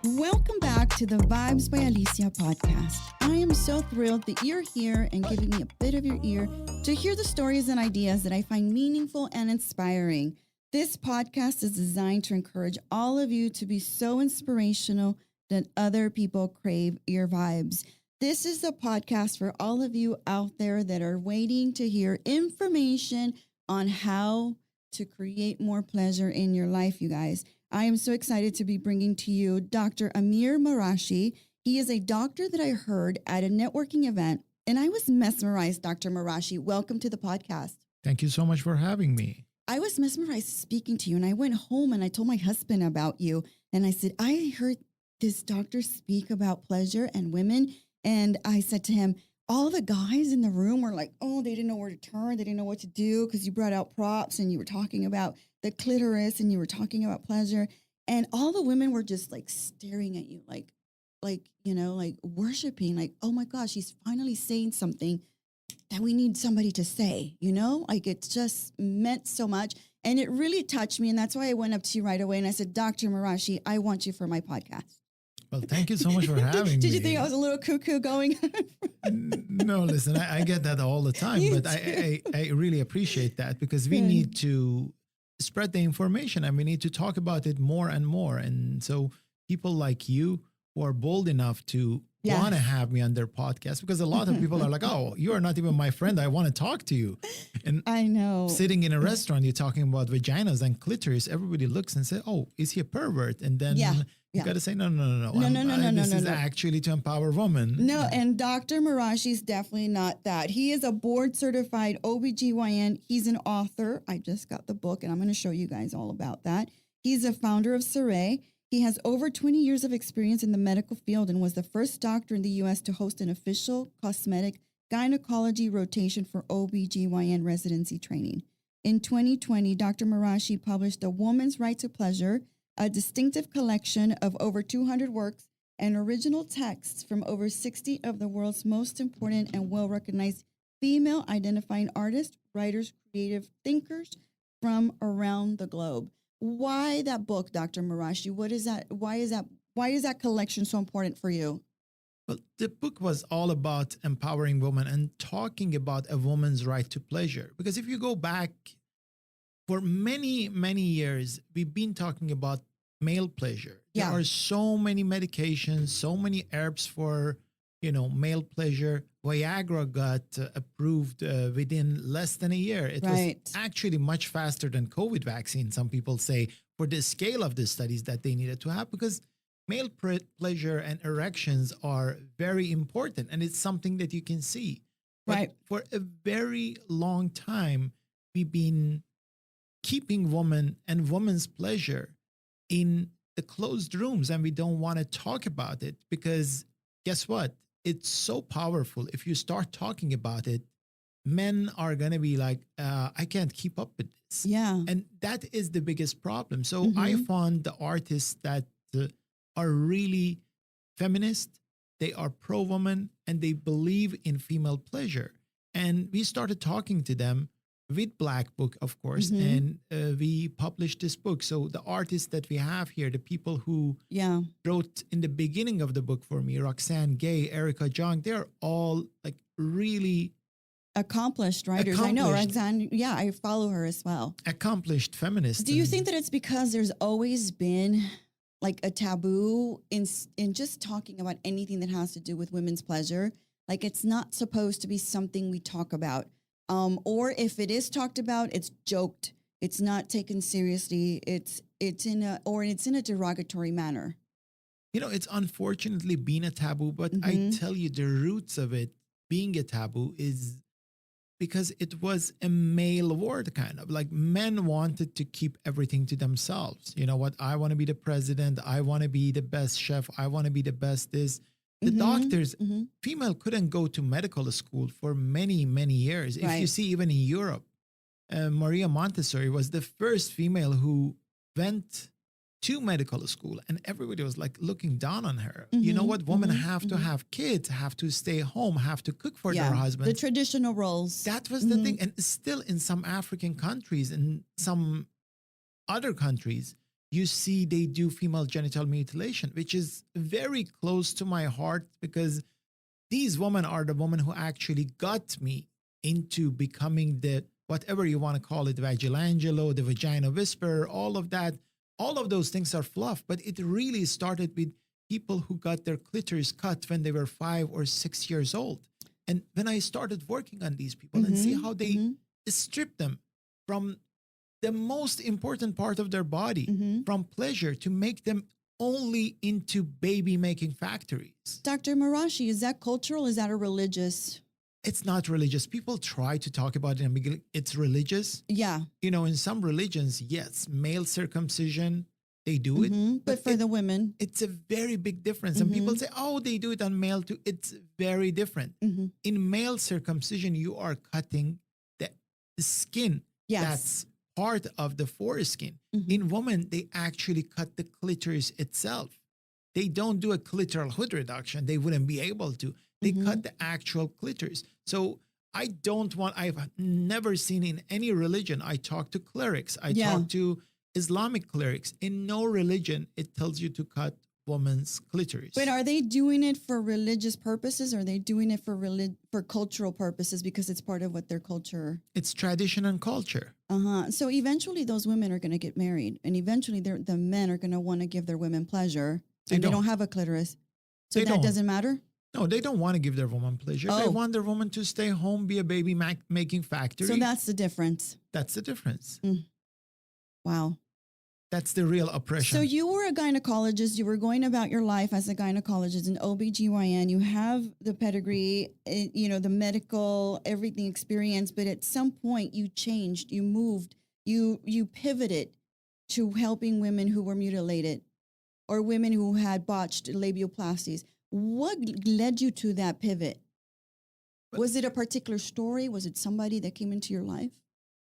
Welcome back to the Vibes by Alicia podcast. I am so thrilled that you're here and giving me a bit of your ear to hear the stories and ideas that I find meaningful and inspiring. This podcast is designed to encourage all of you to be so inspirational that other people crave your vibes. This is the podcast for all of you out there that are waiting to hear information on how to create more pleasure in your life, you guys. I am so excited to be bringing to you Dr. Amir Marashi. He is a doctor that I heard at a networking event, and I was mesmerized, Dr. Marashi. Welcome to the podcast. Thank you so much for having me. I was mesmerized speaking to you, and I went home and I told my husband about you, and I said, I heard this doctor speak about pleasure and women, and I said to him, all the guys in the room were like, oh, they didn't know where to turn. They didn't know what to do because you brought out props and you were talking about the clitoris and you were talking about pleasure. And all the women were just like staring at you, like, like worshiping, like, oh my gosh, he's finally saying something that we need somebody to say, like it just meant so much. And it really touched me. And that's why I went up to you right away. And I said, Dr. Marashi, I want you for my podcast. Well, thank you so much for having me. Did you think I was a little cuckoo going? No, listen, I get that all the time, but I really appreciate that because we need to spread the information and we need to talk about it more and more. And so people like you who are bold enough to want to have me on their podcast, because a lot of people are like, oh, you are not even my friend. I want to talk to you. And I know. Sitting in a restaurant, you're talking about vaginas and clitoris. Everybody looks and says, oh, is he a pervert? And then you got to say, no. This is actually to empower women. No, and Dr. Marashi is definitely not that. He is a board certified OBGYN. He's an author. I just got the book and I'm going to show you guys all about that. He's a founder of Cerē. He has over 20 years of experience in the medical field and was the first doctor in the U.S. to host an official cosmetic gynecology rotation for OBGYN residency training. In 2020, Dr. Marashi published A Woman's Right to Pleasure, a distinctive collection of over 200 works and original texts from over 60 of the world's most important and well-recognized female identifying artists, writers, creative thinkers from around the globe. Why that book, Dr. Marashi? What is that? Why is that collection so important for you? Well, the book was all about empowering women and talking about a woman's right to pleasure. Because if you go back for many, many years, we've been talking about male pleasure. There are so many medications, so many herbs for, male pleasure. Viagra got approved within less than a year. It was actually much faster than COVID vaccine, some people say, for the scale of the studies that they needed to have, because male pleasure and erections are very important. And it's something that you can see. But for a very long time, we've been keeping women and women's pleasure in the closed rooms, and we don't want to talk about it because guess what? It's so powerful. If you start talking about it, men are going to be like, I can't keep up with this. Yeah. And that is the biggest problem. So I found the artists that are really feminist, they are pro-woman, and they believe in female pleasure. And we started talking to them with Black Book, of course, and we published this book. So the artists that we have here, the people who wrote in the beginning of the book for me, Roxanne Gay, Erica Jong, they're all like really accomplished writers. I know Roxanne. Yeah, I follow her as well. Accomplished feminists. Do you think that it's because there's always been like a taboo in just talking about anything that has to do with women's pleasure? Like it's not supposed to be something we talk about. Or if it is talked about, it's joked. It's not taken seriously. It's in a derogatory manner. It's unfortunately been a taboo, but I tell you the roots of it being a taboo is because it was a male word, kind of like men wanted to keep everything to themselves. You know what? I want to be the president. I want to be the best chef. I want to be the best this. The doctors, female couldn't go to medical school for many, many years. If you see, even in Europe, Maria Montessori was the first female who went to medical school, and everybody was like looking down on her. You know what? Women have to have kids, have to stay home, have to cook for their husbands. The traditional roles. That was the thing. And still in some African countries and some other countries, you see they do female genital mutilation, which is very close to my heart because these women are the women who actually got me into becoming the, whatever you want to call it, Vagilangelo, the Vagina Whisperer, all of that. All of those things are fluff, but it really started with people who got their clitoris cut when they were 5 or 6 years old. And when I started working on these people and see how they strip them from the most important part of their body, from pleasure, to make them only into baby making factories. Dr. Marashi, is that cultural? Is that a religious? It's not religious. People try to talk about it and it's religious. Yeah. You know, in some religions, yes, male circumcision, they do it. But for the women, it's a very big difference. And people say, oh, they do it on male too. It's very different. In male circumcision, you are cutting the skin. yes. That's part of the foreskin. In women, they actually cut the clitoris itself. They don't do a clitoral hood reduction. They wouldn't be able to. They cut the actual clitoris. So I've never seen in any religion, I talk to clerics, I talk to Islamic clerics. In no religion, it tells you to cut woman's clitoris. But are they doing it for religious purposes? Or are they doing it for cultural purposes because it's part of what their culture? It's tradition and culture. So eventually those women are going to get married, and eventually the men are going to want to give their women pleasure, and they don't have a clitoris. So that doesn't matter? No, they don't want to give their woman pleasure. They want their woman to stay home, be a baby making factory. So that's the difference. That's the difference. Wow. That's the real oppression. So you were a gynecologist. You were going about your life as a gynecologist, an OBGYN. You have the pedigree, the medical, everything experience. But at some point you changed, you moved, you pivoted to helping women who were mutilated or women who had botched labioplasties. What led you to that pivot? Was it a particular story? Was it somebody that came into your life?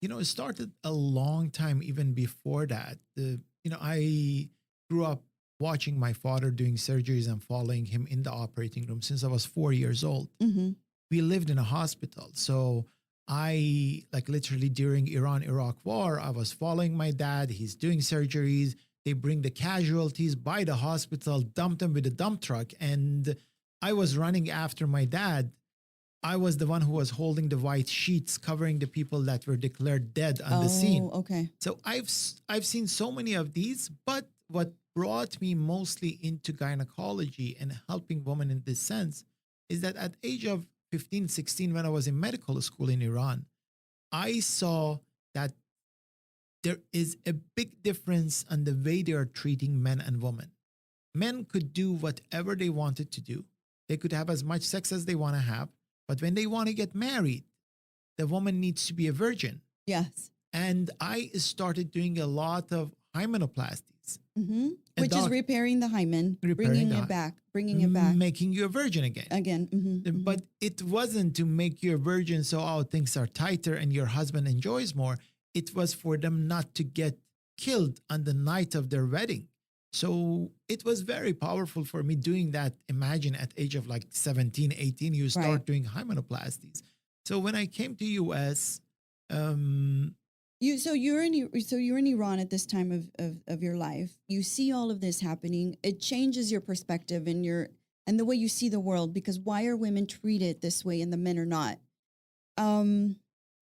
You know, it started a long time even before that. I grew up watching my father doing surgeries and following him in the operating room since I was 4 years old. We lived in a hospital. So I, literally during Iran-Iraq war, I was following my dad. He's doing surgeries. They bring the casualties by the hospital, dump them with a dump truck. And I was running after my dad. I was the one who was holding the white sheets covering the people that were declared dead on the scene. Okay. So I've seen so many of these, but what brought me mostly into gynecology and helping women in this sense is that at age of 15, 16, when I was in medical school in Iran, I saw that there is a big difference on the way they are treating men and women. Men could do whatever they wanted to do. They could have as much sex as they want to have. But when they want to get married, the woman needs to be a virgin. Yes. And I started doing a lot of hymenoplasties. Which is repairing the hymen, bringing it back. Making you a virgin again. But it wasn't to make you a virgin so, things are tighter and your husband enjoys more. It was for them not to get killed on the night of their wedding. So it was very powerful for me doing that. Imagine at age of 17, 18, you start doing hymenoplasties. So when I came to US, you're in Iran at this time of your life. You see all of this happening. It changes your perspective and the way you see the world, because why are women treated this way and the men are not?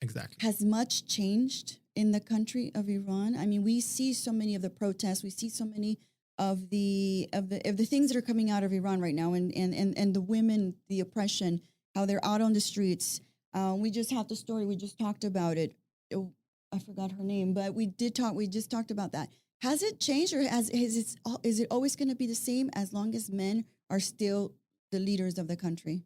Exactly. Has much changed in the country of Iran? I mean, we see so many of the protests. We see so many of the things that are coming out of Iran right now, and the women, the oppression, how they're out on the streets. We just have the story. We just talked about it. I forgot her name, but we just talked about that. Has it changed, or is it always going to be the same as long as men are still the leaders of the country?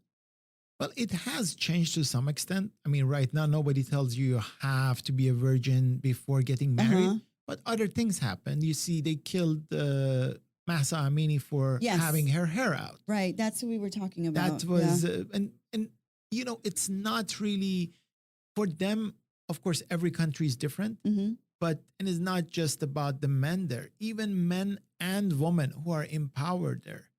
Well, it has changed to some extent. I mean, right now, nobody tells you have to be a virgin before getting married. But other things happened. You see, they killed Mahsa Amini for having her hair out. Right. That's what we were talking about. That was, and it's not really for them. Of course, every country is different, but it's not just about the men there. Even men and women who are empowered there,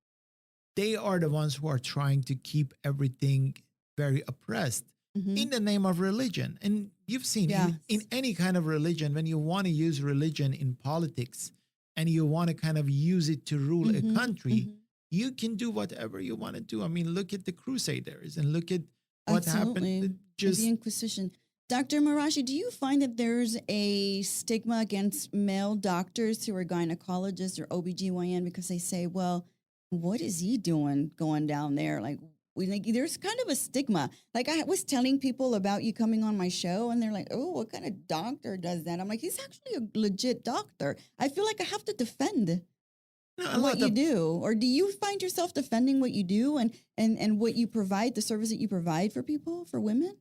they are the ones who are trying to keep everything very oppressed in the name of religion. And you've seen in any kind of religion, when you want to use religion in politics, and you want to kind of use it to rule a Mm-hmm. country, Mm-hmm. you can do whatever you want to do. I mean, look at the Crusaders and look at what happened. Absolutely. The Just Inquisition. Dr. Marashi, do you find that there's a stigma against male doctors who are gynecologists or OBGYN because they say, well, what is he doing going down there? There's kind of a stigma. Like I was telling people about you coming on my show and they're like, oh, what kind of doctor does that? I'm like, he's actually a legit doctor. I feel like I have to defend what you do. Or do you find yourself defending what you do and what you provide, the service that you provide for people, for women?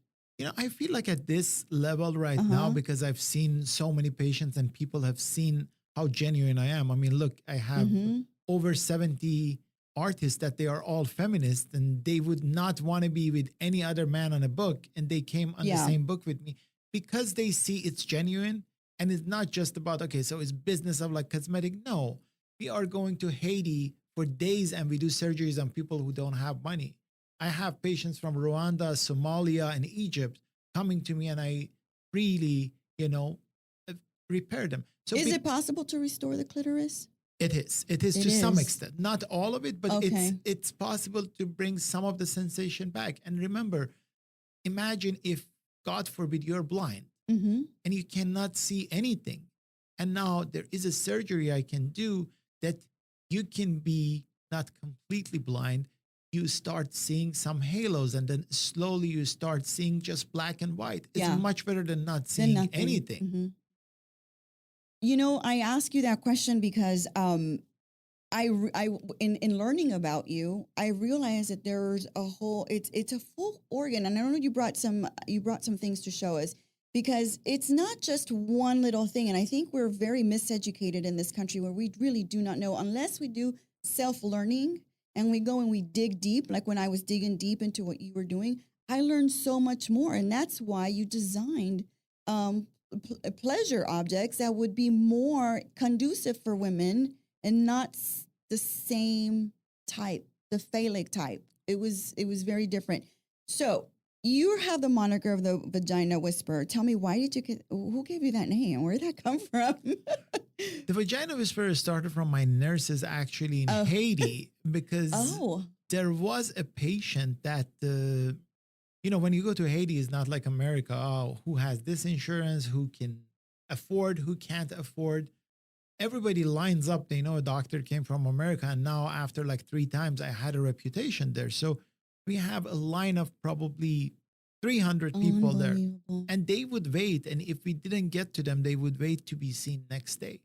I feel like at this level right now, because I've seen so many patients and people have seen how genuine I am. I mean, look, I have over 70 artists that they are all feminists and they would not want to be with any other man on a book. And they came on the same book with me because they see it's genuine and it's not just about, okay, so it's business of like cosmetic. No, we are going to Haiti for days and we do surgeries on people who don't have money. I have patients from Rwanda, Somalia, and Egypt coming to me and I really, repair them. So is it possible to restore the clitoris? It is. It is to some extent. Not all of it, but it's possible to bring some of the sensation back. And remember, imagine if, God forbid, you're blind and you cannot see anything. And now there is a surgery I can do that you can be not completely blind. You start seeing some halos and then slowly you start seeing just black and white. It's much better than not seeing anything. I ask you that question because in learning about you, I realized that there's a whole, it's a full organ. And I know you brought some things to show us because it's not just one little thing. And I think we're very miseducated in this country where we really do not know unless we do self-learning and we go and we dig deep. Like when I was digging deep into what you were doing, I learned so much more. And that's why you designed pleasure objects that would be more conducive for women and not the same type, the phallic type. It was very different. So you have the moniker of the Vagina Whisperer. Tell me, who gave you that name? Where did that come from? The Vagina Whisperer started from my nurses actually in Haiti because there was a patient that, when you go to Haiti, it's not like America. Oh, who has this insurance? Who can afford? Who can't afford? Everybody lines up. They know a doctor came from America. And now after like 3 times, I had a reputation there. So we have a line of probably 300 people there. And they would wait. And if we didn't get to them, they would wait to be seen next day.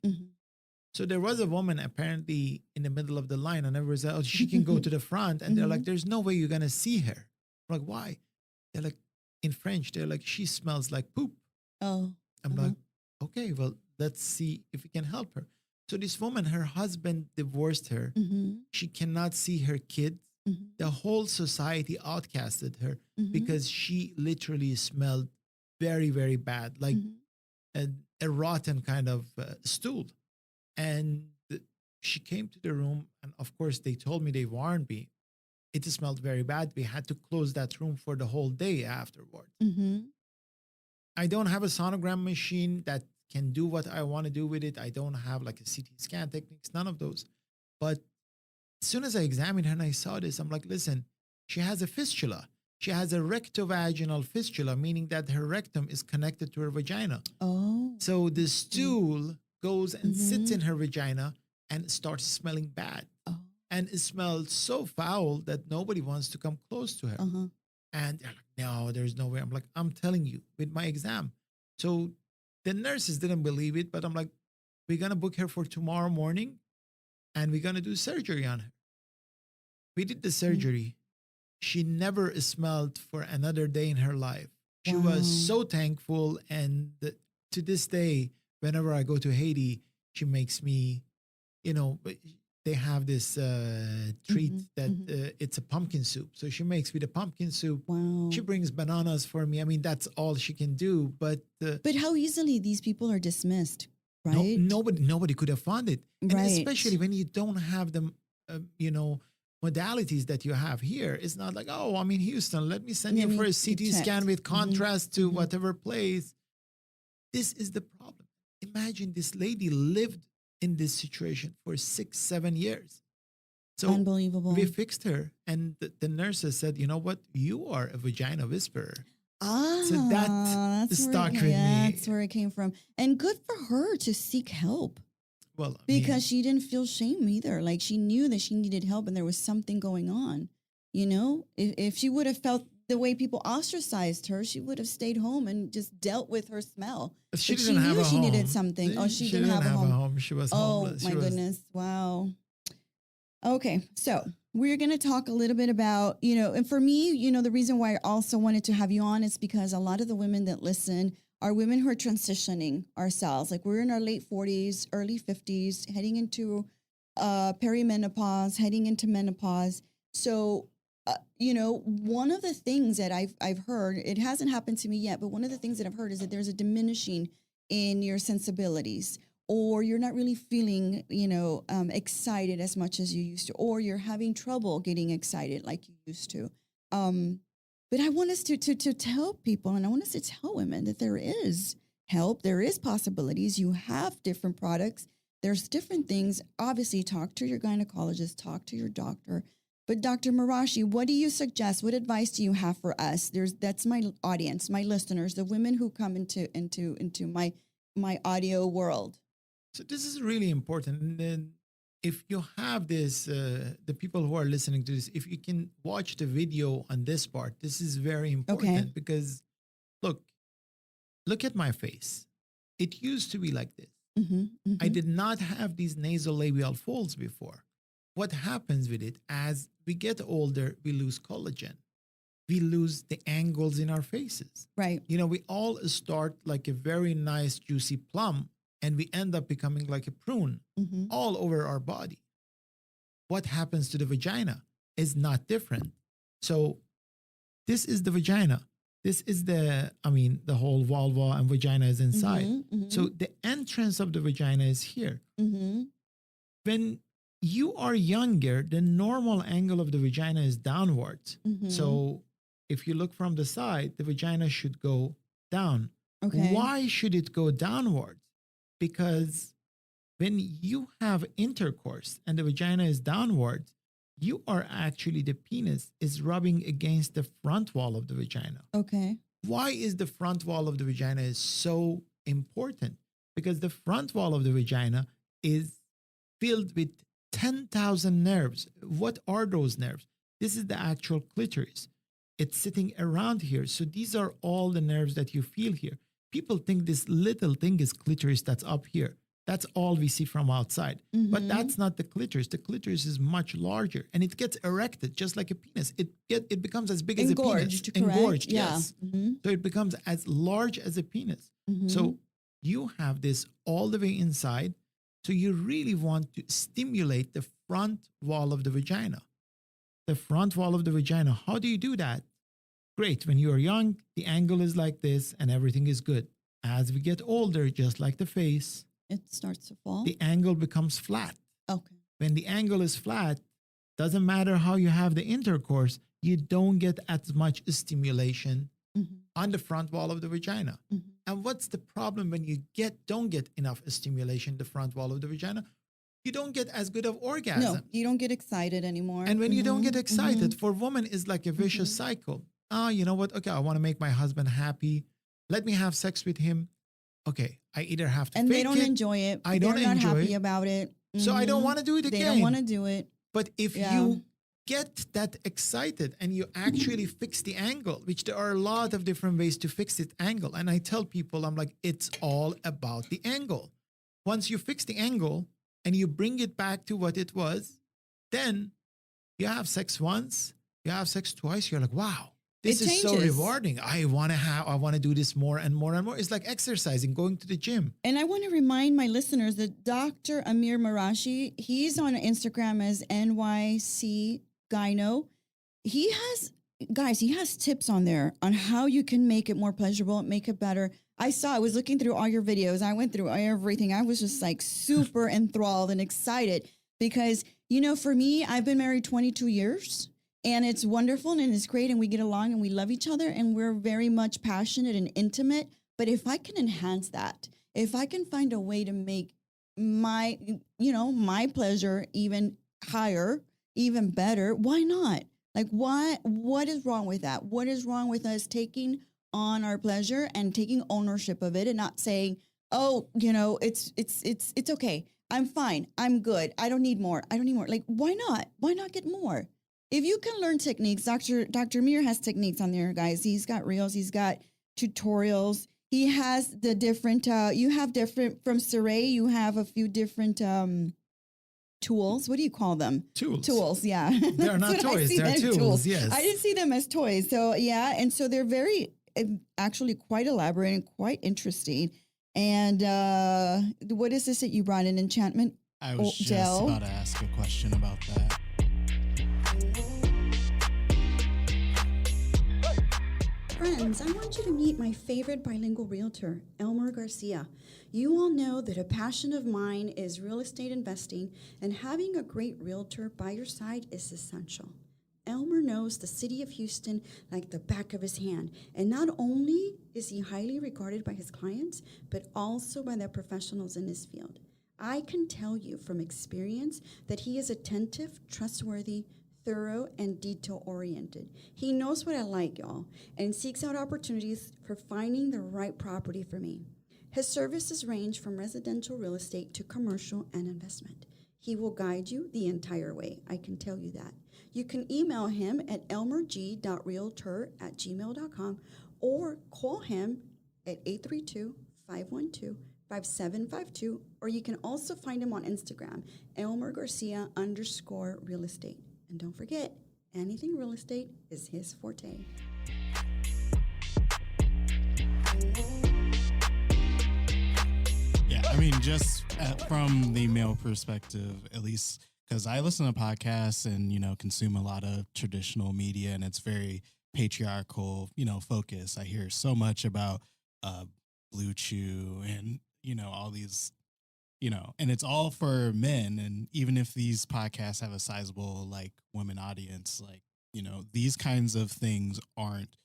So there was a woman apparently in the middle of the line. And everyone said, oh, she can go to the front. And they're like, there's no way you're going to see her. I'm like, why? They're like, in French, they're like, she smells like poop. I'm like, okay, well, let's see if we can help her. So this woman, her husband divorced her. She cannot see her kids. The whole society outcasted her because she literally smelled very, very bad, like a rotten kind of stool. And she came to the room and of course they told me, they warned me. It smelled very bad. We had to close that room for the whole day afterward. I don't have a sonogram machine that can do what I want to do with it. I don't have like a CT scan techniques, none of those. But as soon as I examined her and I saw this, I'm like, listen, she has a fistula. She has a rectovaginal fistula, meaning that her rectum is connected to her vagina. So the stool goes and sits in her vagina and starts smelling bad. And it smells so foul that nobody wants to come close to her. And they're like, no, there's no way. I'm like, I'm telling you with my exam. So the nurses didn't believe it, but I'm like, we're going to book her for tomorrow morning and we're going to do surgery on her. We did the surgery. She never smelled for another day in her life. She was so thankful. And to this day, whenever I go to Haiti, she makes me, they have this treat that it's a pumpkin soup. So she makes me the pumpkin soup. She brings bananas for me. I mean, that's all she can do. But how easily these people are dismissed, right? Nobody could have found it. And especially when you don't have the, modalities that you have here. It's not like, oh, I'm in Houston. Let me send you for a CT scan with contrast to whatever place. This is the problem. Imagine this lady lived in this situation for 6-7 years. So Unbelievable. we fixed her, and the nurses said, you know what? You are a vagina whisperer. So that stuck with me. That's where it came from. And good for her to seek help. Well, Because she didn't feel shame either. Like she knew that she needed help and there was something going on. You know, if she would have felt the way people ostracized her, she would have stayed home and just dealt with her smell. She But didn't have knew a she home. needed something. Oh, she didn't have a home. She was Oh, homeless. my goodness. Wow. Okay. So we're going to talk a little bit about, you know, and for me, you know, the reason why I also wanted to have you on is because a lot of the women that listen are women who are transitioning ourselves. Like we're in our late 40s, early 50s, heading into perimenopause, heading into menopause. So, you know, one of the things that I've heard, it hasn't happened to me yet, but one of the things that I've heard is that there's a diminishing in your sensibilities, or you're not really feeling, you know, excited as much as you used to, or you're having trouble getting excited like you used to. But I want us to tell people, and I want us to tell women that there is help, there is possibilities. You have different products. There's different things. Obviously, talk to your gynecologist, talk to your doctor. But Dr. Marashi, what do you suggest? What advice do you have for us? That's my audience, my listeners, the women who come into my audio world. So this is really important. And then if you have this, the people who are listening to this, if you can watch the video on this part, this is very important because look at my face. It used to be like this. I did not have these nasolabial folds before. What happens with it, as we get older, we lose collagen. We lose the angles in our faces. Right. You know, we all start like a very nice, juicy plum, and we end up becoming like a prune all over our body. What happens to the vagina is not different. So this is the vagina. This is the whole vulva and vagina is inside. So the entrance of the vagina is here. When you are younger, the normal angle of the vagina is downwards. So if you look from the side, the vagina should go down. Okay. Why should it go downwards? Because when you have intercourse and the vagina is downwards, you are actually, the penis is rubbing against the front wall of the vagina. Okay. Why is the front wall of the vagina is so important? Because the front wall of the vagina is filled with 10,000 nerves. What are those nerves? This is the actual clitoris. It's sitting around here. So these are all the nerves that you feel here. People think this little thing is clitoris that's up here. That's all we see from outside. But that's not the clitoris. The clitoris is much larger and it gets erected just like a penis. It becomes as big as a penis. Engorged, yes. So it becomes as large as a penis. So you have this all the way inside. So you really want to stimulate the front wall of the vagina. The front wall of the vagina. How do you do that? Great. When you are young, the angle is like this and everything is good. As we get older, just like the face, it starts to fall. The angle becomes flat. Okay. When the angle is flat, doesn't matter how you have the intercourse, you don't get as much stimulation on the front wall of the vagina. And what's the problem when you don't get enough stimulation, the front wall of the vagina? You don't get as good of orgasm. No, you don't get excited anymore. And when you don't get excited, for women, it's like a vicious cycle. You know what? Okay, I want to make my husband happy. Let me have sex with him. Okay, I either have to and fake they don't it, enjoy it. I don't They're not enjoy happy it. about it. So I don't want to do it again. They don't want to do it. But if you get that excited and you actually fix the angle, which there are a lot of different ways to fix it angle. And I tell people, I'm like, it's all about the angle. Once you fix the angle and you bring it back to what it was, then you have sex once, you have sex twice. You're like, wow. This is so rewarding. I want to do this more and more and more. It's like exercising, going to the gym. And I want to remind my listeners that Dr. Amir Marashi, he's on Instagram as NYC Gyno. He has tips on there on how you can make it more pleasurable, make it better. I was looking through all your videos. I went through everything. I was just like super enthralled and excited because, you know, for me, I've been married 22 years. And it's wonderful and it's great and we get along and we love each other and we're very much passionate and intimate. But if I can enhance that, if I can find a way to make my, my pleasure even higher, even better. Why not? Like, what is wrong with that? What is wrong with us taking on our pleasure and taking ownership of it and not saying, oh, it's okay. I'm fine. I'm good. I don't need more. I don't need more. Like, why not? Why not get more? If you can learn techniques, Dr. Amir has techniques on there, guys. He's got reels. He's got tutorials. He has the different, you have different, from Cerē, you have a few different tools. What do you call them? Tools, yeah. They're not toys, they're tools, yes. I didn't see them as toys. So, yeah. And so they're very, actually quite elaborate and quite interesting. And what is this that you brought in? Enchantment I was just gel? about to ask a question about that. Friends, I want you to meet my favorite bilingual realtor, Elmer Garcia. You all know that a passion of mine is real estate investing, and having a great realtor by your side is essential. Elmer knows the city of Houston like the back of his hand, and not only is he highly regarded by his clients, but also by the professionals in his field. I can tell you from experience that he is attentive, trustworthy, thorough, and detail-oriented. He knows what I like, y'all, and seeks out opportunities for finding the right property for me. His services range from residential real estate to commercial and investment. He will guide you the entire way, I can tell you that. You can email him at elmerg.realtor@gmail.com or call him at 832-512-5752, or you can also find him on Instagram, ElmerGarcia_real estate. And don't forget, anything real estate is his forte. Yeah, I mean, just from the male perspective, at least, because I listen to podcasts and, consume a lot of traditional media, and it's very patriarchal, focus. I hear so much about Blue Chew and, all these, and it's all for men. And even if these podcasts have a sizable, women audience, these kinds of things aren't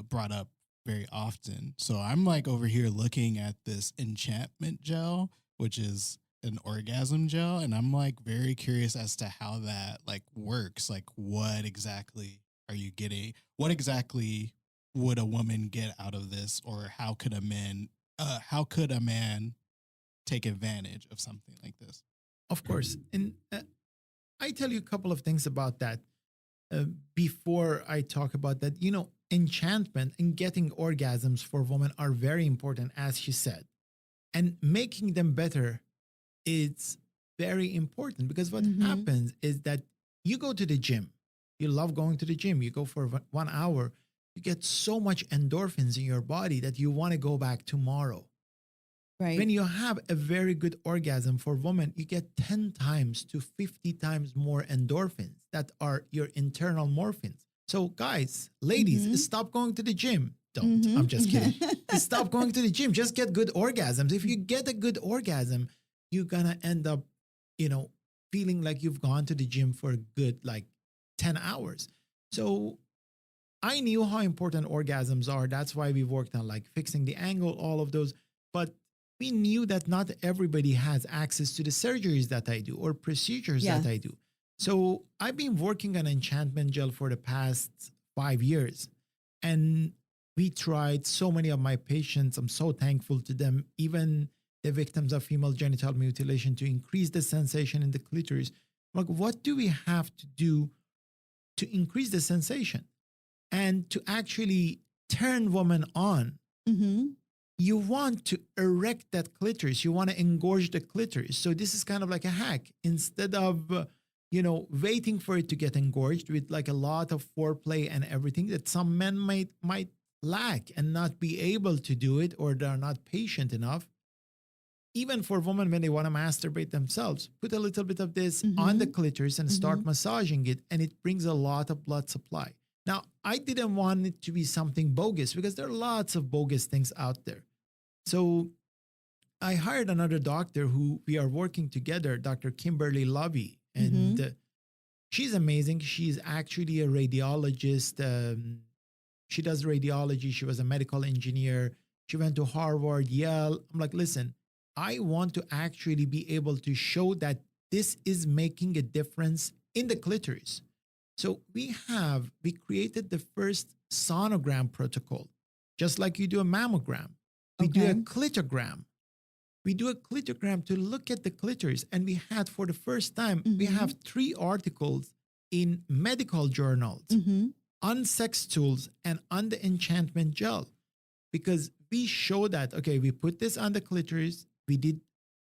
brought up very often. So I'm over here looking at this enchantment gel, which is an orgasm gel, and I'm very curious as to how that works. What exactly are you getting? What exactly would a woman get out of this, or how could a man take advantage of something like this? Of course. And I tell you a couple of things about that before I talk about that. Enchantment and getting orgasms for women are very important, as she said. And making them better is very important, because what happens is that you go to the gym. You love going to the gym. You go for 1 hour. You get so much endorphins in your body that you want to go back tomorrow. Right. When you have a very good orgasm for women, you get 10 times to 50 times more endorphins that are your internal morphines. So guys, ladies, stop going to the gym. Don't. I'm just kidding. Stop going to the gym. Just get good orgasms. If you get a good orgasm, you're going to end up, feeling like you've gone to the gym for a good 10 hours. So I knew how important orgasms are. That's why we worked on fixing the angle, all of those. But we knew that not everybody has access to the surgeries that I do or procedures that I do. So I've been working on enchantment gel for the past 5 years. And we tried so many of my patients. I'm so thankful to them, even the victims of female genital mutilation, to increase the sensation in the clitoris. What do we have to do to increase the sensation and to actually turn women on? You want to erect that clitoris. You want to engorge the clitoris. So this is kind of like a hack. Instead of, waiting for it to get engorged with a lot of foreplay and everything that some men might lack and not be able to do it, or they're not patient enough. Even for women, when they want to masturbate themselves, put a little bit of this on the clitoris and start massaging it, and it brings a lot of blood supply. Now, I didn't want it to be something bogus, because there are lots of bogus things out there. So I hired another doctor who we are working together, Dr. Kimberly Lovey, and she's amazing. She's actually a radiologist. She does radiology. She was a medical engineer. She went to Harvard, Yale. I'm like, listen, I want to actually be able to show that this is making a difference in the clitoris. So we created the first sonogram protocol, just like you do a mammogram. We do a Okay. clitogram. We do a clitogram to look at the clitoris. And we had, for the first time, we have 3 articles in medical journals on sex tools and on the enchantment gel, because we show that, okay, we put this on the clitoris, we did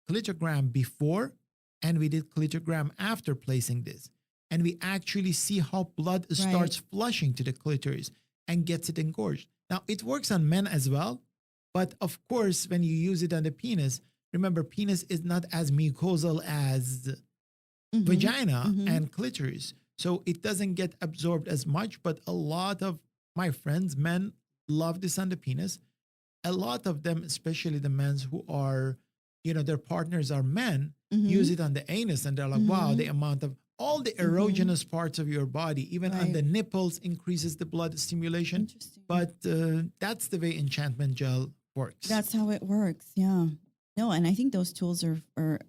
clitogram before, and we did clitogram after placing this. And we actually see how blood starts flushing to the clitoris and gets it engorged. Now, it works on men as well. But of course, when you use it on the penis, remember, penis is not as mucosal as vagina and clitoris. So it doesn't get absorbed as much. But a lot of my friends, men, love this on the penis. A lot of them, especially the men who are, their partners are men, use it on the anus. And they're like, wow, the amount of all the erogenous parts of your body, even on the nipples, increases the blood stimulation. But that's the way enchantment gel works. That's how it works. Yeah. No, and I think those tools are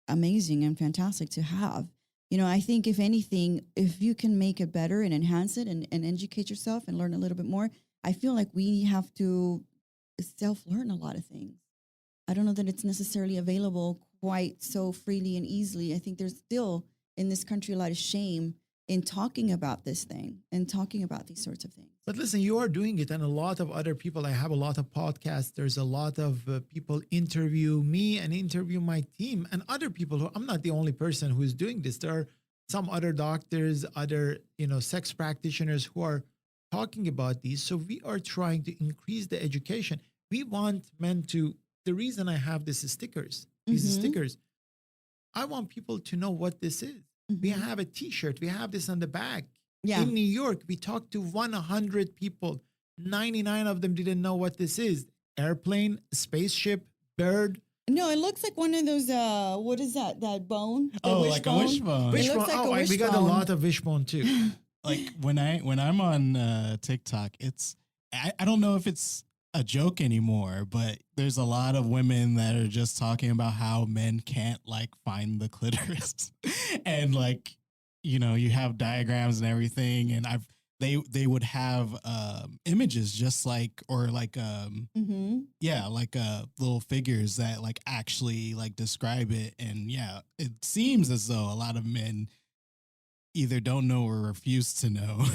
amazing and fantastic to have. I think if anything, if you can make it better and enhance it and educate yourself and learn a little bit more, I feel like we have to self-learn a lot of things. I don't know that it's necessarily available quite so freely and easily. I think there's still in this country a lot of shame in talking about this thing and talking about these sorts of things. But listen, you are doing it, and a lot of other people. I have a lot of podcasts. There's a lot of people interview me and interview my team and other people who, I'm not the only person who's doing this. There are some other doctors, other, sex practitioners who are talking about these. So we are trying to increase the education. We want men to, the reason I have these stickers, I want people to know what this is. We have a t-shirt. We have this on the back. Yeah. In New York, we talked to 100 people. 99 of them didn't know what this is. Airplane, spaceship, bird. No, it looks like one of those, what is that? That bone? The like a wishbone. It looks like a wishbone. We got a lot of wishbone too. Like when I'm on TikTok, I don't know if it's a joke anymore, but there's a lot of women that are just talking about how men can't find the clitoris. And you have diagrams and everything, and they would have images just little figures that actually describe it. And yeah, it seems as though a lot of men either don't know or refuse to know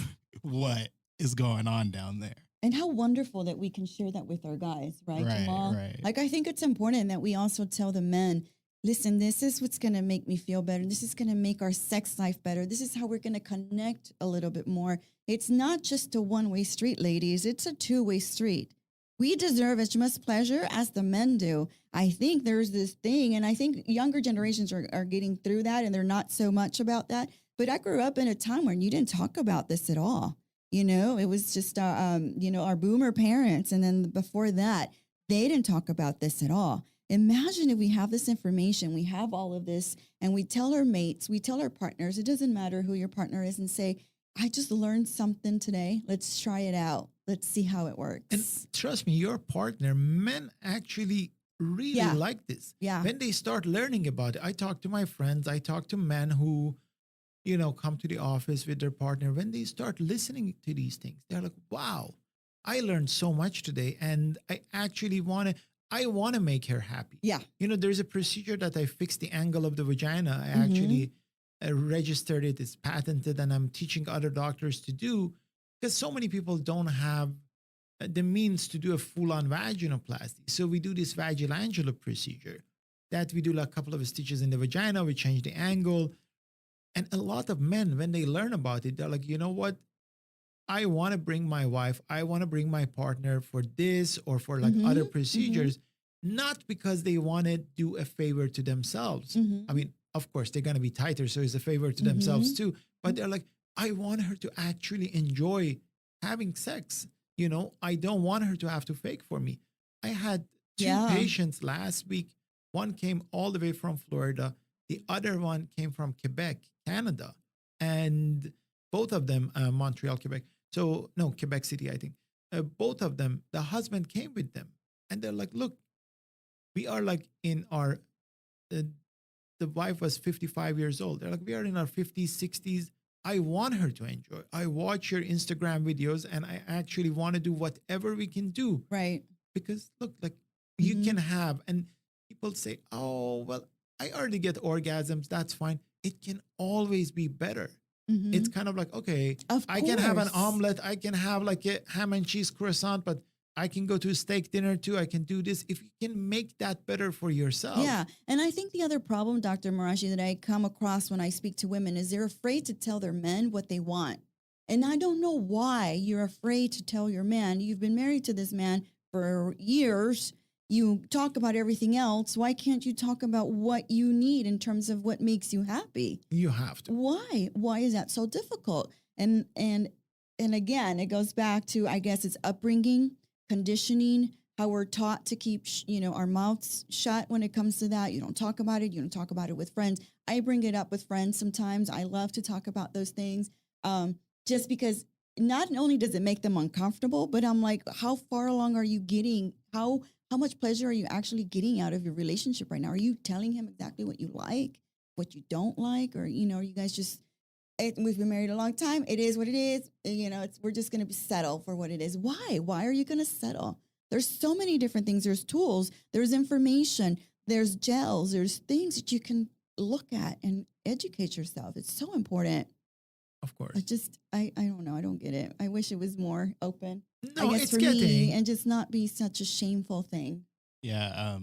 what is going on down there. And how wonderful that we can share that with our guys, right, Jamal? Right. I think it's important that we also tell the men, listen, this is what's going to make me feel better. This is going to make our sex life better. This is how we're going to connect a little bit more. It's not just a one-way street, ladies. It's a two-way street. We deserve as much pleasure as the men do. I think there's this thing, and I think younger generations are getting through that, and they're not so much about that. But I grew up in a time when you didn't talk about this at all. It was just, our boomer parents. And then before that, they didn't talk about this at all. Imagine if we have this information, we have all of this, and we tell our mates, we tell our partners, it doesn't matter who your partner is, and say, I just learned something today. Let's try it out. Let's see how it works. And trust me, your partner, men actually really like this. Yeah. When they start learning about it, I talk to my friends, I talk to men who, come to the office with their partner. When they start listening to these things, they're like, wow, I learned so much today. And I actually want to make her happy. Yeah. There's a procedure that I fixed the angle of the vagina. I actually registered it. It's patented, and I'm teaching other doctors to do, because so many people don't have the means to do a full-on vaginoplasty. So we do this vaginoplasty procedure that we do a couple of stitches in the vagina. We change the angle. And a lot of men, when they learn about it, they're like, you know what? I want to bring my wife, I want to bring my partner for this or for other procedures, not because they want to do a favor to themselves. I mean, of course, they're going to be tighter, so it's a favor to themselves too. But they're like, I want her to actually enjoy having sex. I don't want her to have to fake for me. I had two patients last week. One came all the way from Florida. The other one came from Quebec, Canada, and both of them, Montreal, Quebec. So no, Quebec City, I think. Both of them, the husband came with them, and they're like, look, we are like in our, the, the wife was 55 years old. They're like, we are in our 50s, 60s. I want her to enjoy. I watch your Instagram videos and I actually want to do whatever we can do. Right. Because look, like you can have, and people say, oh, well, I already get orgasms. That's fine. It can always be better. It's kind of like, okay, Of I can have an course. omelet. I can have like a ham and cheese croissant, but I can go to a steak dinner too. I can do this. If you can make that better for yourself. Yeah. And I think the other problem, Dr. Marashi, that I come across when I speak to women is they're afraid to tell their men what they want. And I don't know why you're afraid to tell your man. You've been married to this man for years. You talk about everything else. Why can't you talk about what you need in terms of what makes you happy? You have to. Why? Why is that so difficult? And again, it goes back to, I guess it's upbringing, conditioning, how we're taught to keep, our mouths shut when it comes to that. You don't talk about it. You don't talk about it with friends. I bring it up with friends sometimes. I love to talk about those things, just because not only does it make them uncomfortable, but I'm like, how far along are you getting? How much pleasure are you actually getting out of your relationship right now? Are you telling him exactly what you like, what you don't like, or are you guys just? We've been married a long time. It is what it is. We're just going to settle for what it is. Why? Why are you going to settle? There's so many different things. There's tools. There's information. There's gels. There's things that you can look at and educate yourself. It's so important. Of course. I don't know. I don't get it. I wish it was more open. No, I guess it's for getting. me, and just not be such a shameful thing. Yeah.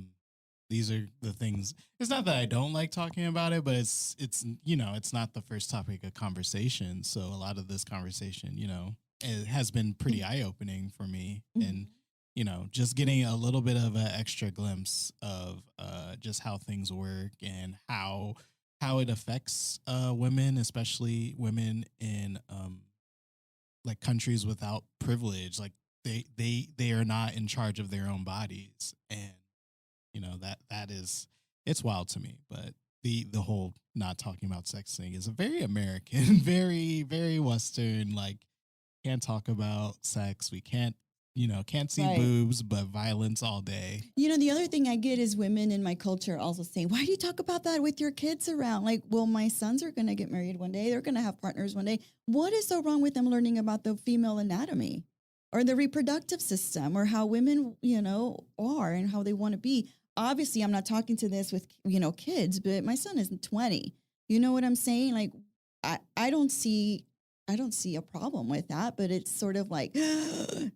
These are the things. It's not that I don't like talking about it, but it's it's not the first topic of conversation. So a lot of this conversation, it has been pretty eye opening for me, and just getting a little bit of an extra glimpse of just how things work and how it affects women, especially women in like countries without privilege. Like they are not in charge of their own bodies, and that is, it's wild to me. But the whole not talking about sex thing is a very American, very, very Western, like can't talk about sex. We can't see Right. boobs, but violence all day. The other thing I get is women in my culture also saying, why do you talk about that with your kids around? Like, well, my sons are going to get married one day. They're going to have partners one day. What is so wrong with them learning about the female anatomy or the reproductive system or how women, are and how they want to be? Obviously, I'm not talking to this with, kids, but my son is 20. You know what I'm saying? Like, I don't see a problem with that, but it's sort of like,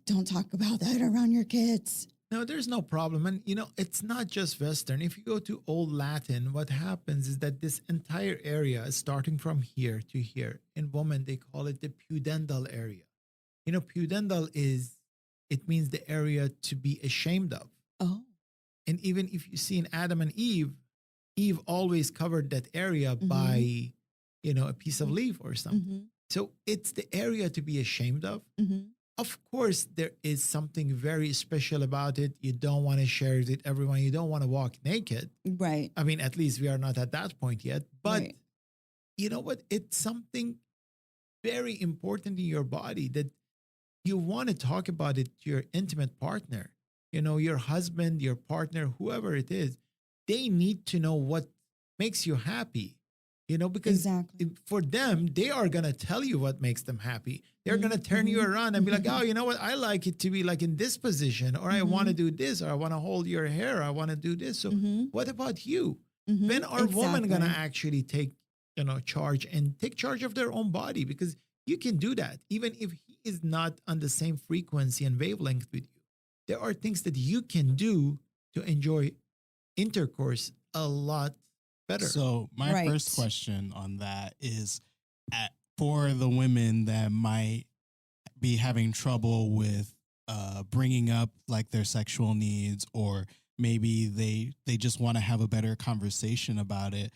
don't talk about that around your kids. No, there's no problem. And, it's not just Western. If you go to Old Latin, what happens is that this entire area is starting from here to here. In women, they call it the pudendal area. Pudendal it means the area to be ashamed of. Oh. And even if you see in Adam and Eve always covered that area by, a piece of leaf or something. So it's the area to be ashamed of. Of course, there is something very special about it. You don't want to share it with everyone. You don't want to walk naked. Right. I mean, at least we are not at that point yet. But Right. you know what? It's something very important in your body that you want to talk about it to your intimate partner. Your husband, your partner, whoever it is, they need to know what makes you happy. Because Exactly. for them, they are going to tell you what makes them happy. They're going to turn you around and be like, oh, you know what? I like it to be like in this position, or I want to do this, or I want to hold your hair. I want to do this. So what about you? When are women going to actually take, charge and take charge of their own body? Because you can do that. Even if he is not on the same frequency and wavelength with you, there are things that you can do to enjoy intercourse a lot better. So my Right. first question on that is, for the women that might be having trouble with bringing up like their sexual needs, or maybe they just want to have a better conversation about it.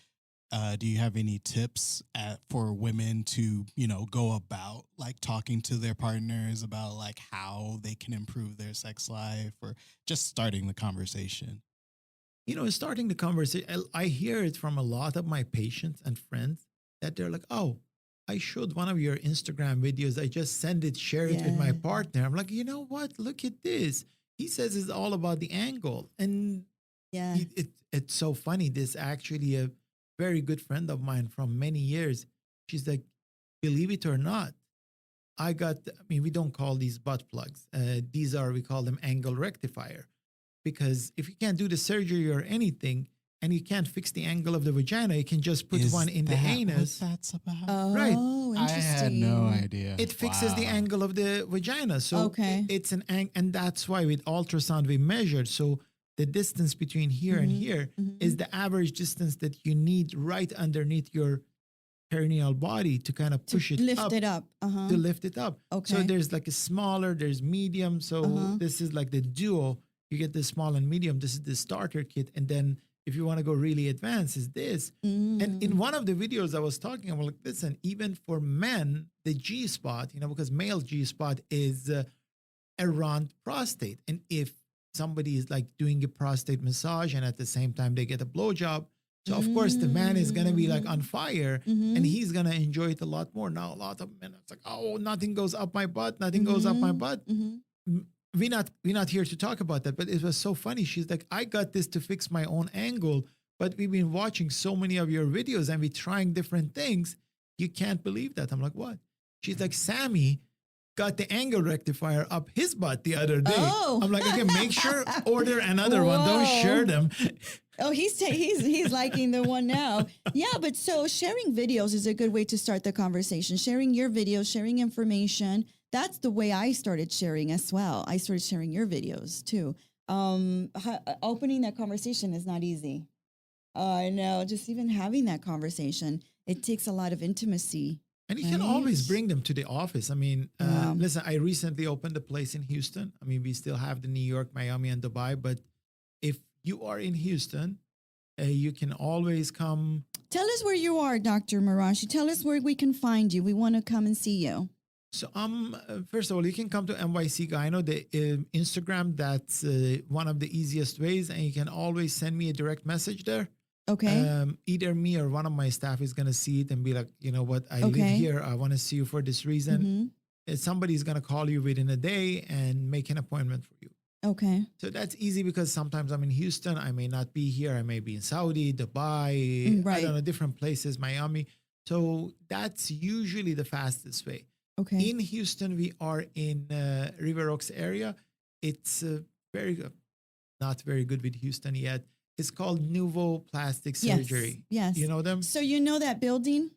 Do you have any tips for women to, go about like talking to their partners about like how they can improve their sex life, or just starting the conversation? Starting the conversation, I hear it from a lot of my patients and friends that they're like, oh, I showed one of your Instagram videos. I just share it with my Yeah. partner. I'm like, you know what? Look at this. He says it's all about the angle. And Yeah. It's so funny. This actually a very good friend of mine from many years. She's like, believe it or not, we don't call these butt plugs. We call them angle rectifier. Because if you can't do the surgery or anything, and you can't fix the angle of the vagina, you can just put one in the anus. What that's about? Right. Oh, I had no interesting. idea. It fixes the Wow. angle of the vagina. So Okay. it's an angle. And that's why with ultrasound we measured. So the distance between here and here is the average distance that you need right underneath your perineal body to kind of push it Lift up, it up. to lift it up. So Okay. there's like a smaller, there's medium. So this is like the duo. You get the small and medium. This is the starter kit. And then if you want to go really advanced, is this. And in one of the videos I was talking, I'm like, listen, even for men, the G spot, because male G spot is around prostate. And if somebody is like doing a prostate massage and at the same time they get a blowjob, so of course the man is gonna be like on fire and he's gonna enjoy it a lot more. Now a lot of men, it's like, oh, nothing goes up my butt, nothing goes up my butt. We're not here to talk about that, but it was so funny. She's like, I got this to fix my own angle, but we've been watching so many of your videos and we're trying different things. You can't believe that. I'm like, what? She's like, Sammy got the angle rectifier up his butt the other day. Oh. I'm like, okay, make sure order another one. Don't Whoa. share them. Oh, he's liking the one now. Yeah, but so sharing videos is a good way to start the conversation. Sharing your videos, sharing information. That's the way I started sharing as well. I started sharing your videos too. Opening that conversation is not easy. I know, just even having that conversation, it takes a lot of intimacy. And you can always bring them to the office. I mean, listen, I recently opened a place in Houston. I mean, we still have the New York, Miami, and Dubai. But if you are in Houston, you can always come. Tell us where you are, Dr. Marashi. Tell us where we can find you. We want to come and see you. So, first of all, you can come to NYC Gyno, the Instagram. That's one of the easiest ways. And you can always send me a direct message there. Okay. Either me or one of my staff is going to see it and be like, you know what, I live here. I want to see you for this reason. Somebody's going to call you within a day and make an appointment for you. Okay. So that's easy because sometimes I'm in Houston. I may not be here. I may be in Saudi, Dubai, I don't know, different places, Miami. So that's usually the fastest way. Okay. In Houston, we are in River Oaks area. It's very good. Not very good with Houston yet. It's called Nuveau Plastic Surgery. Yes. You know them? So you know that building?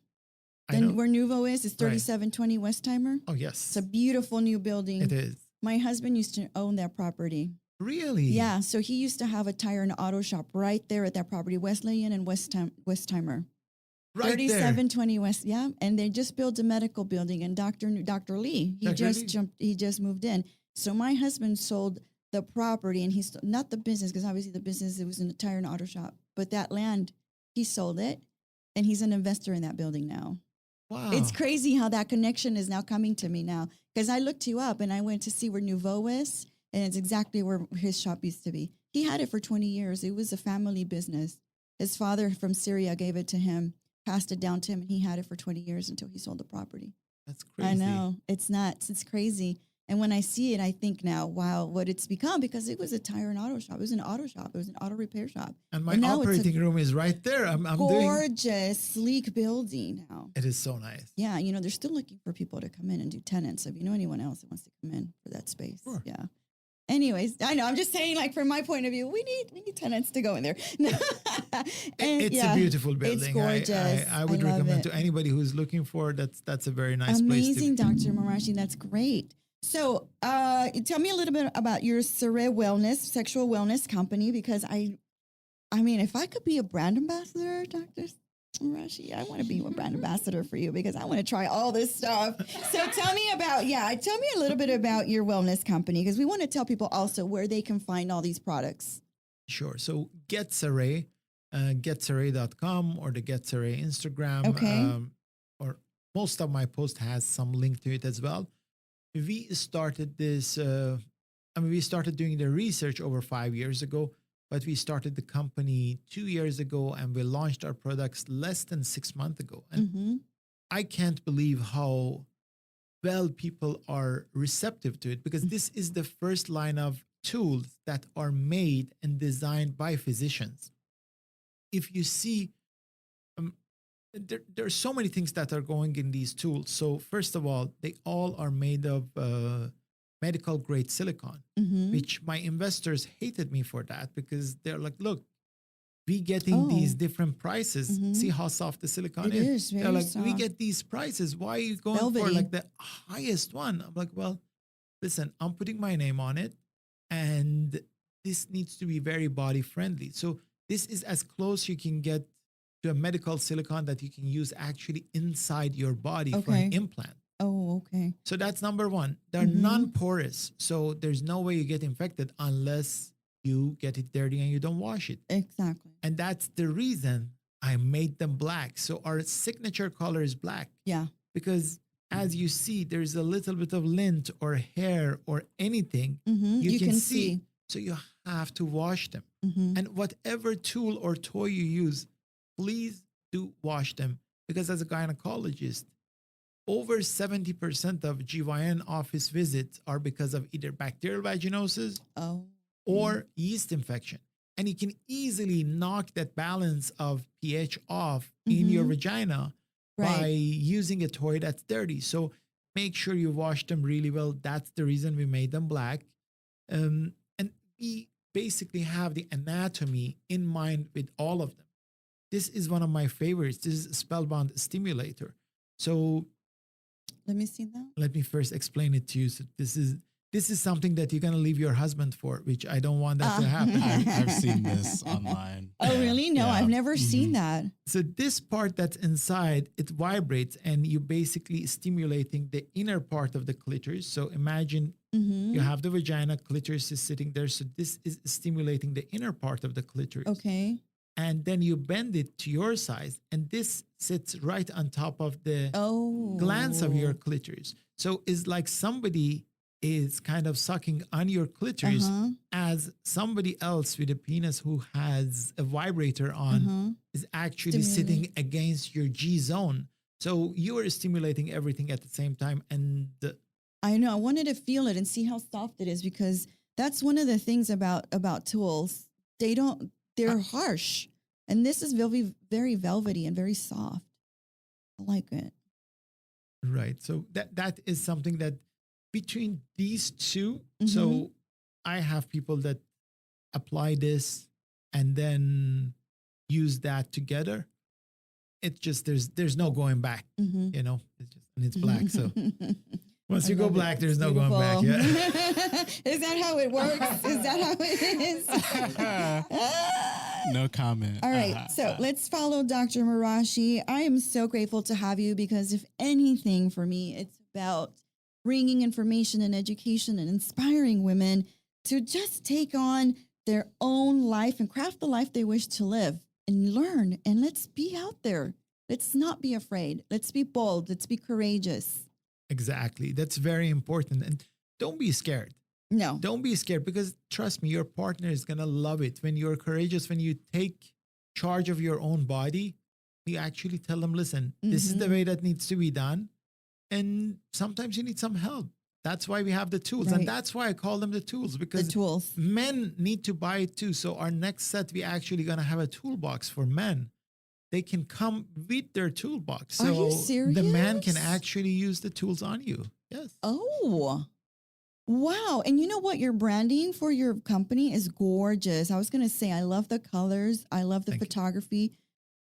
I know. Where Nuveau is? It's 3720 Westheimer. Oh, yes. It's a beautiful new building. It is. My husband used to own that property. Really? Yeah. So he used to have a tire and auto shop right there at that property, Wesleyan and Westheimer. Right 3720 West. Yeah. And they just built a medical building. And Dr. Lee, he just moved in. So my husband sold the property, and he's not the business, because obviously the business, it was in a tire and auto shop, but that land, he sold it, and he's an investor in that building now. Wow. It's crazy how that connection is now coming to me now, because I looked you up and I went to see where Nuveau is, and it's exactly where his shop used to be. He had it for 20 years. It was a family business. His father from Cerē gave it to him, passed it down to him, and he had it for 20 years until he sold the property. That's crazy. I know. It's nuts. It's crazy. And when I see it, I think now, wow, what it's become, because it was a tire and auto shop. It was an auto shop. It was an auto repair shop. And my operating room is right there. I'm gorgeous, sleek building now. It is so nice. Yeah, they're still looking for people to come in and do tenants. So if you know anyone else that wants to come in for that space, Sure. Yeah. Anyways, I know. I'm just saying, like, from my point of view, we need tenants to go in there. It's a beautiful building. It's gorgeous. I would recommend to anybody who's looking for that's a very nice place. Amazing, Dr. Marashi. That's great. So tell me a little bit about your Cerē Wellness, sexual wellness company, because I mean, if I could be a brand ambassador, Dr. Marashi, I want to be a brand ambassador for you, because I want to try all this stuff. So tell me a little bit about your wellness company, because we want to tell people also where they can find all these products. Sure. So get Cerē, getcerē.com or the Get Cerē Instagram. Okay. Or most of my post has some link to it as well. We started this, we started doing the research over 5 years ago, but we started the company 2 years ago, and we launched our products less than 6 months ago. And I can't believe how well people are receptive to it, because this is the first line of tools that are made and designed by physicians. If you see, there are so many things that are going in these tools. So first of all, they all are made of medical grade silicone, which my investors hated me for that because they're like, look, we getting these different prices. See how soft the silicone It is very They're like, soft. we get these prices. Why are you going for Velvety. like the highest one? I'm like, well, listen, I'm putting my name on it, and this needs to be very body friendly. So this is as close you can get to a medical silicone that you can use actually inside your body for an Okay. implant. Oh, okay. So that's number one. They're non-porous, so there's no way you get infected unless you get it dirty and you don't wash it. Exactly. And that's the reason I made them black. So our signature color is black Yeah. because as you see, there's a little bit of lint or hair or anything You can can see. see. So you have to wash them. And whatever tool or toy you use, please do wash them, because as a gynecologist, over 70% of GYN office visits are because of either bacterial vaginosis Oh. or yeast infection. And you can easily knock that balance of pH off in your vagina by Right. using a toy that's dirty. So make sure you wash them really well. That's the reason we made them black. And we basically have the anatomy in mind with all of them. This is one of my favorites. This is a spellbound stimulator. So Let me see that. let me first explain it to you. So this is something that you're gonna leave your husband for, which I don't want that to happen. I've seen this online. Oh, Yeah, really? No, yeah. I've never seen that. So this part that's inside, it vibrates and you basically stimulating the inner part of the clitoris. So imagine you have the vagina, clitoris is sitting there. So this is stimulating the inner part of the clitoris. Okay. And then you bend it to your size, and this sits right on top of the Oh. glands of your clitoris. So it's like somebody is kind of sucking on your clitoris as somebody else with a penis who has a vibrator on is actually sitting against your G zone. So you are stimulating everything at the same time. And I know. I wanted to feel it and see how soft it is, because that's one of the things about tools. They're harsh. And this is very velvety and very soft. I like it. right. So that is something that between these two, so I have people that apply this and then use that together. It just there's no going back, you know. And it's black. So once you go black, there's no going back. Yeah. Is that how it works? Is that how it is? No comment. All right. So let's follow Dr. Marashi. I am so grateful to have you, because if anything for me, it's about bringing information and education and inspiring women to just take on their own life and craft the life they wish to live and learn. And let's be out there. Let's not be afraid. Let's be bold. Let's be courageous. Exactly. That's very important. And don't be scared. No. Don't be scared, because trust me, your partner is going to love it. When you're courageous, when you take charge of your own body, you actually tell them, listen, this is the way that needs to be done. And sometimes you need some help. That's why we have the tools. Right. And that's why I call them the tools, because The tools. men need to buy it too. So our next set, we actually going to have a toolbox for men. They can come with their toolbox. Are So you the man can serious? actually use the tools on you. Yes. Oh, wow. And you know what? Your branding for your company is gorgeous. I was going to say, I love the colors. I love the Thank you. photography.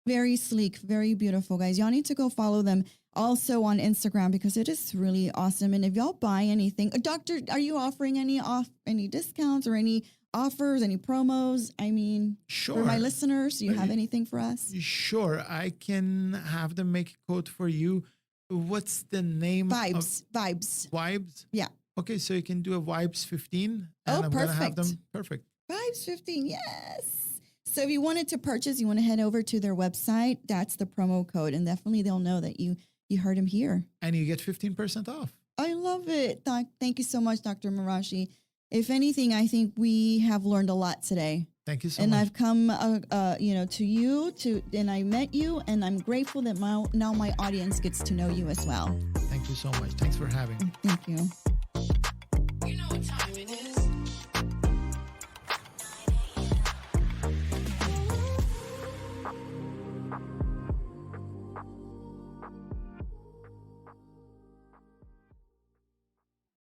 Very sleek, very beautiful, guys. Y'all need to go follow them also on Instagram, because it is really awesome. And if y'all buy anything, doctor, are you offering any discounts or any offers, any promos? I mean, Sure. for my listeners, do you have anything for us? Sure. I can have them make a quote for you. What's the name? Vibes. Vibes? Yeah. Okay, so you can do a Vibes 15. Oh, And I'm going to have perfect. them. Perfect. Vibes 15, yes. So if you wanted to purchase, you want to head over to their website. That's the promo code, and definitely they'll know that you heard him here. And you get 15% off. I love it. Thank you so much, Dr. Marashi. If anything, I think we have learned a lot today. Thank you so And much. I've come, to you, and I met you, and I'm grateful that now my audience gets to know you as well. Thank you so much. Thanks for having me. Thank you. You know what time it is.